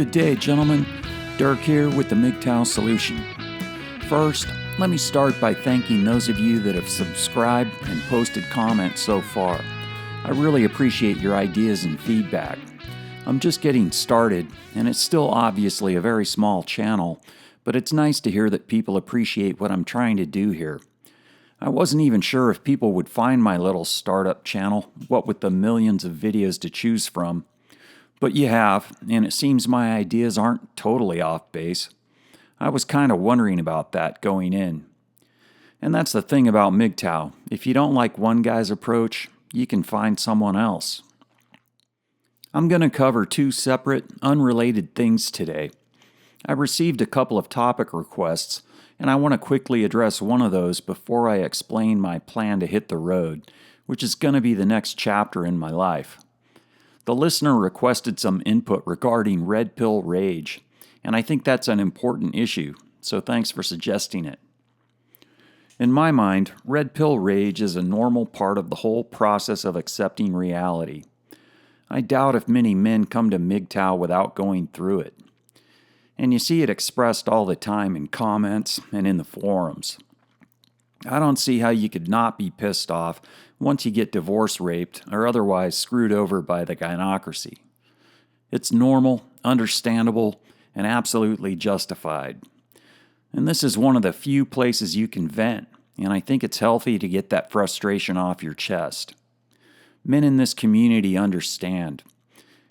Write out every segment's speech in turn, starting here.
Good day, gentlemen. Dirk here with the MGTOW solution. First, let me start by thanking those of you that have subscribed and posted comments so far. I really appreciate your ideas and feedback. I'm just getting started, and it's still obviously a very small channel, but it's nice to hear that people appreciate what I'm trying to do here. I wasn't even sure if people would find my little startup channel, what with the millions of videos to choose from. But you have, and it seems my ideas aren't totally off base. I was kind of wondering about that going in. And that's the thing about MGTOW. If you don't like one guy's approach, you can find someone else. I'm going to cover two separate, unrelated things today. I received a couple of topic requests, and I want to quickly address one of those before I explain my plan to hit the road, which is going to be the next chapter in my life. The listener requested some input regarding red pill rage, and I think that's an important issue, so thanks for suggesting it. In my mind, red pill rage is a normal part of the whole process of accepting reality. I doubt if many men come to MGTOW without going through it. And you see it expressed all the time in comments and in the forums. I don't see how you could not be pissed off once you get divorce raped or otherwise screwed over by the gynocracy. It's normal, understandable, and absolutely justified. And this is one of the few places you can vent, and I think it's healthy to get that frustration off your chest. Men in this community understand.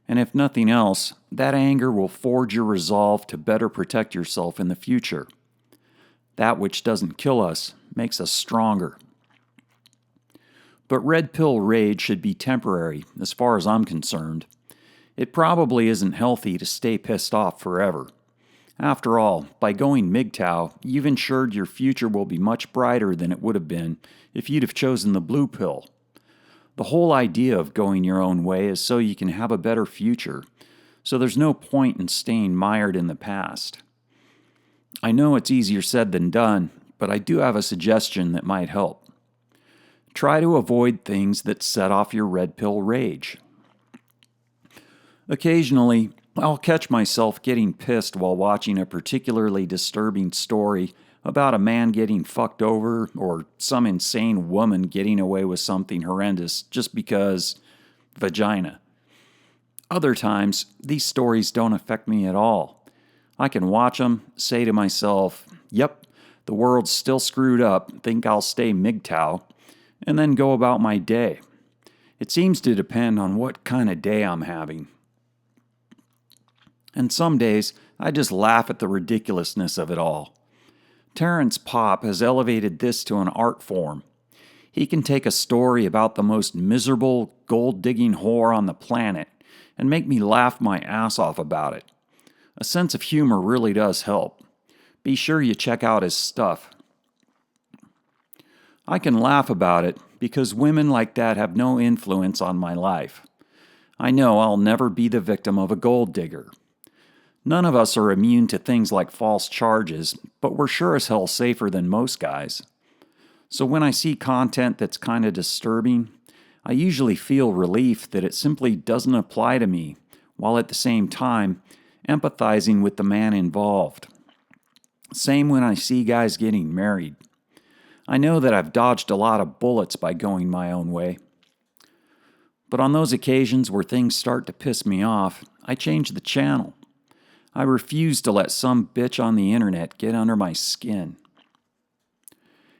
And if nothing else, that anger will forge your resolve to better protect yourself in the future. That which doesn't kill us makes us stronger. But red pill rage should be temporary, as far as I'm concerned. It probably isn't healthy to stay pissed off forever. After all, by going MGTOW, you've ensured your future will be much brighter than it would have been if you'd have chosen the blue pill. The whole idea of going your own way is so you can have a better future, so there's no point in staying mired in the past. I know it's easier said than done, but I do have a suggestion that might help. Try to avoid things that set off your red pill rage. Occasionally, I'll catch myself getting pissed while watching a particularly disturbing story about a man getting fucked over or some insane woman getting away with something horrendous just because vagina. Other times, these stories don't affect me at all. I can watch them, say to myself, yep, the world's still screwed up, think I'll stay MGTOW, and then go about my day. It seems to depend on what kind of day I'm having. And some days, I just laugh at the ridiculousness of it all. Terrence Popp has elevated this to an art form. He can take a story about the most miserable, gold-digging whore on the planet and make me laugh my ass off about it. A sense of humor really does help. Be sure you check out his stuff. I can laugh about it because women like that have no influence on my life. I know I'll never be the victim of a gold digger. None of us are immune to things like false charges, but we're sure as hell safer than most guys. So when I see content that's kind of disturbing, I usually feel relief that it simply doesn't apply to me, while at the same time empathizing with the man involved. Same when I see guys getting married. I know that I've dodged a lot of bullets by going my own way. But on those occasions where things start to piss me off, I change the channel. I refuse to let some bitch on the internet get under my skin.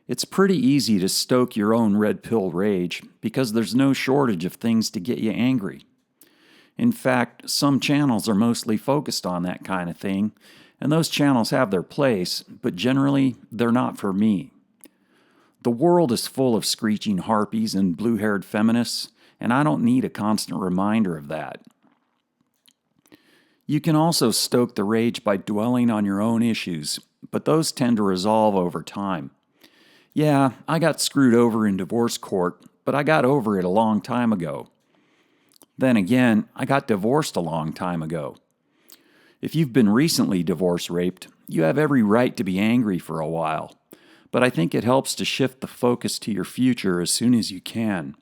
It's pretty easy to stoke your own red pill rage because there's no shortage of things to get you angry. In fact, some channels are mostly focused on that kind of thing, and those channels have their place, but generally, they're not for me. The world is full of screeching harpies and blue-haired feminists, and I don't need a constant reminder of that. You can also stoke the rage by dwelling on your own issues, but those tend to resolve over time. Yeah, I got screwed over in divorce court, but I got over it a long time ago. Then again, I got divorced a long time ago. If you've been recently divorce raped, you have every right to be angry for a while, but I think it helps to shift the focus to your future as soon as you can.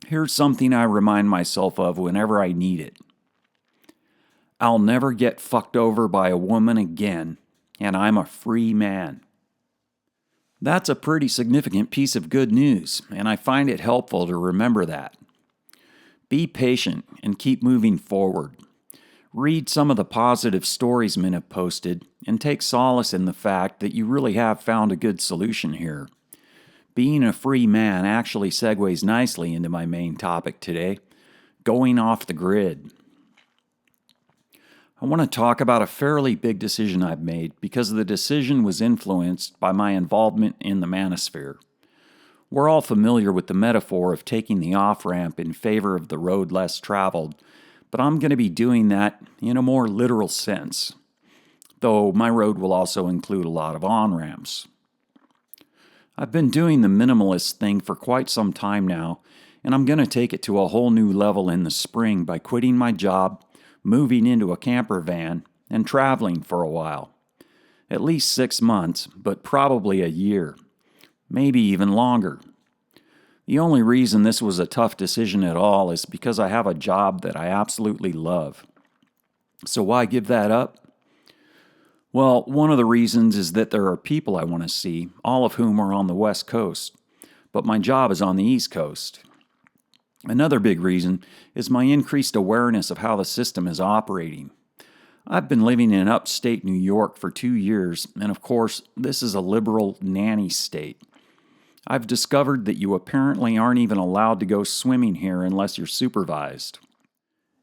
Here's something I remind myself of whenever I need it. I'll never get fucked over by a woman again, and I'm a free man. That's a pretty significant piece of good news, and I find it helpful to remember that. Be patient and keep moving forward. Read some of the positive stories men have posted and take solace in the fact that you really have found a good solution here. Being a free man actually segues nicely into my main topic today, going off the grid. I want to talk about a fairly big decision I've made because the decision was influenced by my involvement in the manosphere. We're all familiar with the metaphor of taking the off-ramp in favor of the road less traveled, but I'm going to be doing that in a more literal sense, though my road will also include a lot of on-ramps. I've been doing the minimalist thing for quite some time now, and I'm going to take it to a whole new level in the spring by quitting my job, moving into a camper van, and traveling for a while. At least 6 months, but probably a year. Maybe even longer. The only reason this was a tough decision at all is because I have a job that I absolutely love. So why give that up? Well, one of the reasons is that there are people I want to see, all of whom are on the West Coast, but my job is on the East Coast. Another big reason is my increased awareness of how the system is operating. I've been living in upstate New York for 2 years, and of course, this is a liberal nanny state. I've discovered that you apparently aren't even allowed to go swimming here unless you're supervised.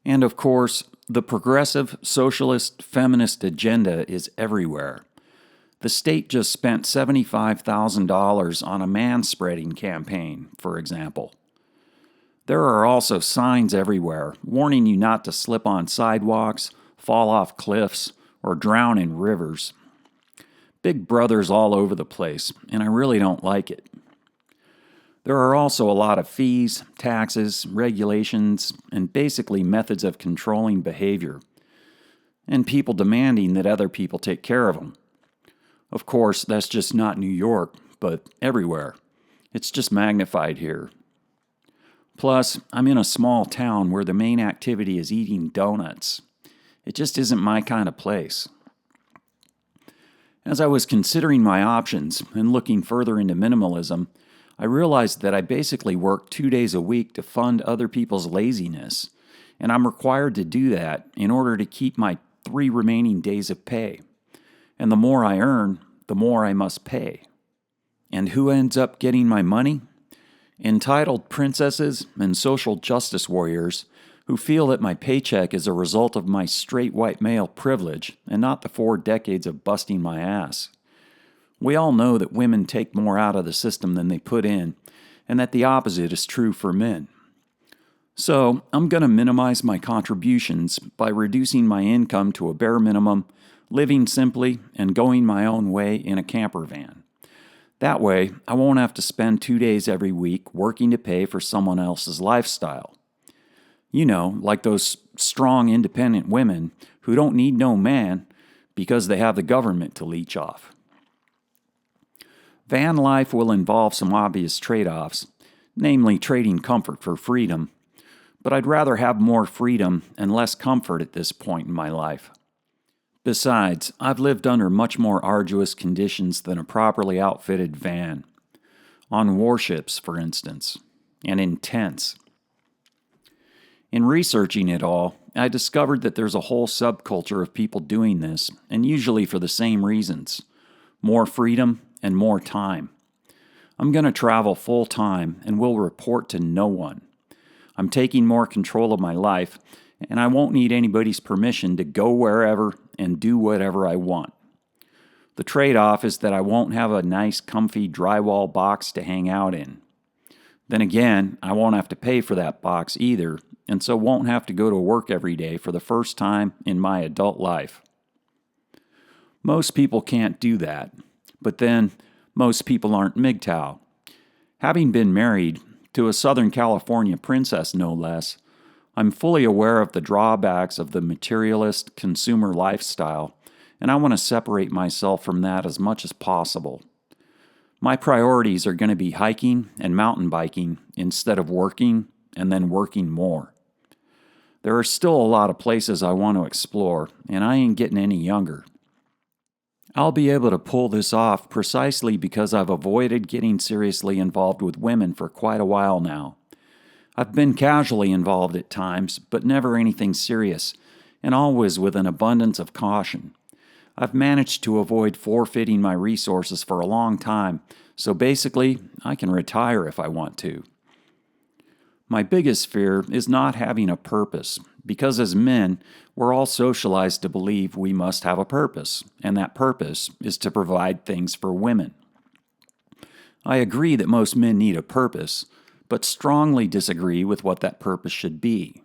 And of course, the progressive, socialist, feminist agenda is everywhere. The state just spent $75,000 on a manspreading campaign, for example. There are also signs everywhere warning you not to slip on sidewalks, fall off cliffs, or drown in rivers. Big Brother's all over the place, and I really don't like it. There are also a lot of fees, taxes, regulations, and basically methods of controlling behavior, and people demanding that other people take care of them. Of course, that's just not New York, but everywhere. It's just magnified here. Plus, I'm in a small town where the main activity is eating donuts. It just isn't my kind of place. As I was considering my options and looking further into minimalism, I realized that I basically work 2 days a week to fund other people's laziness, and I'm required to do that in order to keep my 3 remaining days of pay. And the more I earn, the more I must pay. And who ends up getting my money? Entitled princesses and social justice warriors who feel that my paycheck is a result of my straight white male privilege and not the 4 decades of busting my ass. We all know that women take more out of the system than they put in, and that the opposite is true for men. So, I'm going to minimize my contributions by reducing my income to a bare minimum, living simply, and going my own way in a camper van. That way, I won't have to spend 2 days every week working to pay for someone else's lifestyle. You know, like those strong, independent women who don't need no man because they have the government to leech off. Van life will involve some obvious trade-offs, namely trading comfort for freedom, but I'd rather have more freedom and less comfort at this point in my life. Besides, I've lived under much more arduous conditions than a properly outfitted van. On warships, for instance, and in tents. In researching it all, I discovered that there's a whole subculture of people doing this, and usually for the same reasons. More freedom and more time. I'm going to travel full time and will report to no one. I'm taking more control of my life, and I won't need anybody's permission to go wherever and do whatever I want. The trade-off is that I won't have a nice, comfy drywall box to hang out in. Then again, I won't have to pay for that box either, and so won't have to go to work every day for the first time in my adult life. Most people can't do that, but then most people aren't MGTOW. Having been married, to a Southern California princess no less, I'm fully aware of the drawbacks of the materialist consumer lifestyle, and I want to separate myself from that as much as possible. My priorities are going to be hiking and mountain biking instead of working and then working more. There are still a lot of places I want to explore, and I ain't getting any younger. I'll be able to pull this off precisely because I've avoided getting seriously involved with women for quite a while now. I've been casually involved at times, but never anything serious, and always with an abundance of caution. I've managed to avoid forfeiting my resources for a long time, so basically, I can retire if I want to. My biggest fear is not having a purpose, because as men, we're all socialized to believe we must have a purpose, and that purpose is to provide things for women. I agree that most men need a purpose, but strongly disagree with what that purpose should be.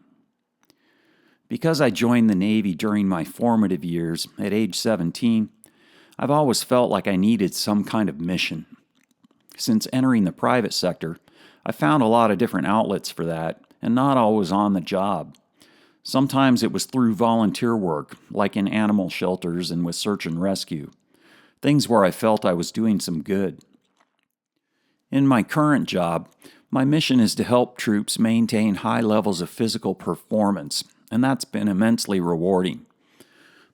Because I joined the Navy during my formative years at age 17, I've always felt like I needed some kind of mission. Since entering the private sector, I found a lot of different outlets for that, and not always on the job. Sometimes it was through volunteer work, like in animal shelters and with search and rescue. Things where I felt I was doing some good. In my current job, my mission is to help troops maintain high levels of physical performance, and that's been immensely rewarding.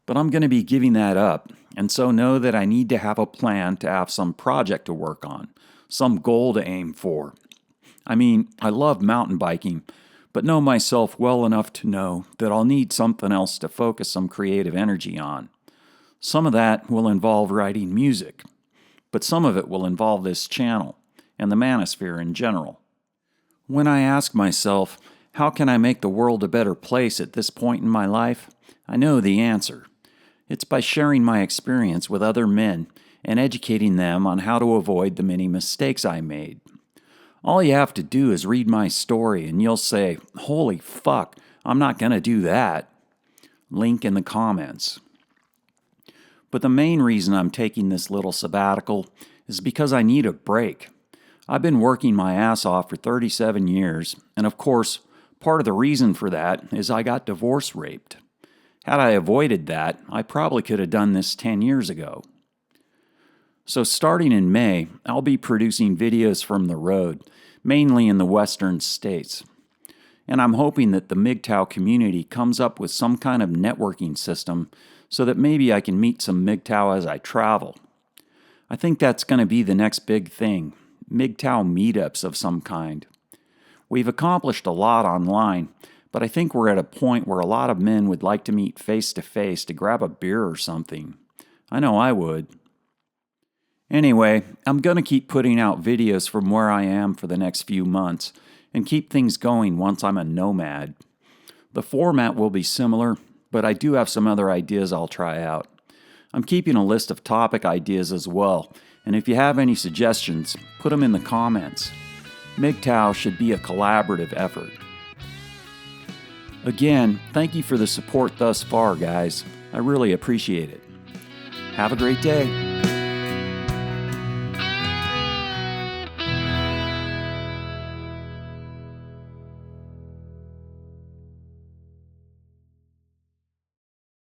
But I'm going to be giving that up, and so know that I need to have a plan to have some project to work on, some goal to aim for. I mean, I love mountain biking, but know myself well enough to know that I'll need something else to focus some creative energy on. Some of that will involve writing music, but some of it will involve this channel and the manosphere in general. When I ask myself, how can I make the world a better place at this point in my life? I know the answer. It's by sharing my experience with other men and educating them on how to avoid the many mistakes I made. All you have to do is read my story and you'll say, holy fuck, I'm not going to do that. Link in the comments. But the main reason I'm taking this little sabbatical is because I need a break. I've been working my ass off for 37 years, and of course, part of the reason for that is I got divorce raped. Had I avoided that, I probably could have done this 10 years ago. So starting in May, I'll be producing videos from the road, mainly in the western states. And I'm hoping that the MGTOW community comes up with some kind of networking system so that maybe I can meet some MGTOW as I travel. I think that's going to be the next big thing, MGTOW meetups of some kind. We've accomplished a lot online, but I think we're at a point where a lot of men would like to meet face to face to grab a beer or something. I know I would. Anyway, I'm going to keep putting out videos from where I am for the next few months and keep things going once I'm a nomad. The format will be similar, but I do have some other ideas I'll try out. I'm keeping a list of topic ideas as well, and if you have any suggestions, put them in the comments. MGTOW should be a collaborative effort. Again, thank you for the support thus far, guys. I really appreciate it. Have a great day.